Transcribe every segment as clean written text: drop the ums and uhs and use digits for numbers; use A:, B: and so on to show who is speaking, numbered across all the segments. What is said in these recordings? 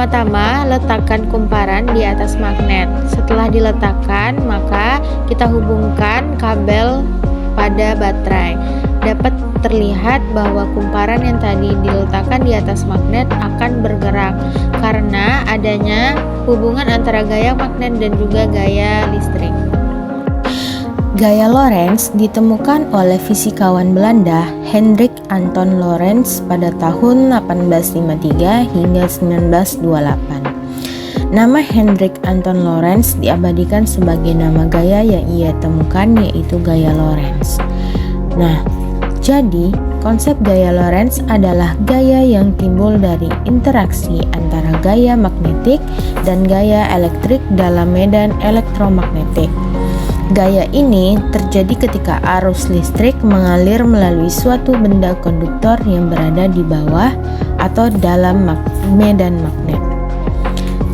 A: Pertama-tama, letakkan kumparan di atas magnet. Setelah diletakkan, maka kita hubungkan kabel pada baterai. Dapat terlihat bahwa kumparan yang tadi diletakkan di atas magnet akan bergerak karena adanya hubungan antara gaya magnet dan juga gaya listrik.
B: Gaya Lorentz ditemukan oleh fisikawan Belanda Hendrik Anton Lorentz pada tahun 1853 hingga 1928. Nama Hendrik Anton Lorentz diabadikan sebagai nama gaya yang ia temukan, yaitu gaya Lorentz. Nah, jadi konsep gaya Lorentz adalah gaya yang timbul dari interaksi antara gaya magnetik dan gaya elektrik dalam medan elektromagnetik. Gaya ini terjadi ketika arus listrik mengalir melalui suatu benda konduktor yang berada di bawah atau dalam medan magnet.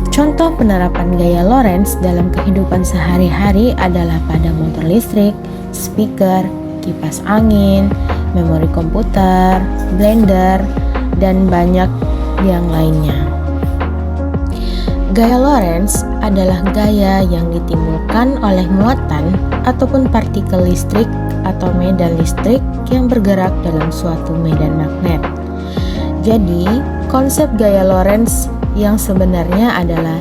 B: Contoh penerapan gaya Lorentz dalam kehidupan sehari-hari adalah pada motor listrik, speaker, kipas angin, memori komputer, blender, dan banyak yang lainnya. Gaya Lorentz adalah gaya yang ditimbulkan oleh muatan ataupun partikel listrik atau medan listrik yang bergerak dalam suatu medan magnet. Jadi, konsep gaya Lorentz yang sebenarnya adalah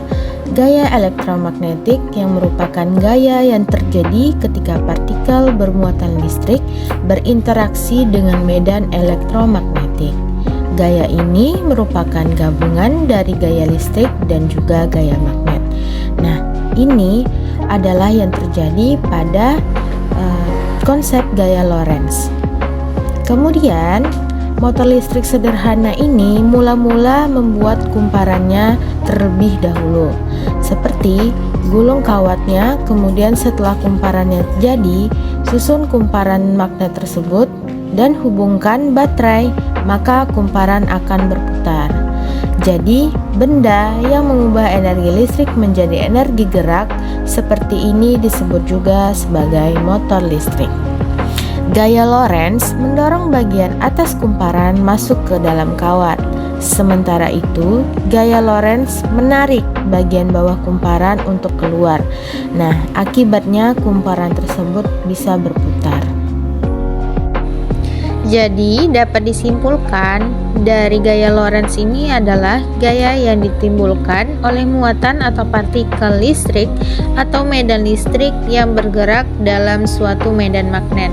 B: gaya elektromagnetik yang merupakan gaya yang terjadi ketika partikel bermuatan listrik berinteraksi dengan medan elektromagnetik. Gaya ini merupakan gabungan dari gaya listrik dan juga gaya magnet. Nah, ini adalah yang terjadi pada konsep gaya Lorentz. Kemudian, motor listrik sederhana ini mula-mula membuat kumparannya terlebih dahulu, seperti gulung kawatnya. Kemudian setelah kumparannya jadi, susun kumparan magnet tersebut dan hubungkan baterai, maka kumparan akan berputar. Jadi, benda yang mengubah energi listrik menjadi energi gerak seperti ini disebut juga sebagai motor listrik. Gaya Lorentz mendorong bagian atas kumparan masuk ke dalam kawat. Sementara itu, gaya Lorentz menarik bagian bawah kumparan untuk keluar. Nah, akibatnya kumparan tersebut bisa berputar.
A: Jadi, dapat disimpulkan dari gaya Lorentz ini adalah gaya yang ditimbulkan oleh muatan atau partikel listrik atau medan listrik yang bergerak dalam suatu medan magnet.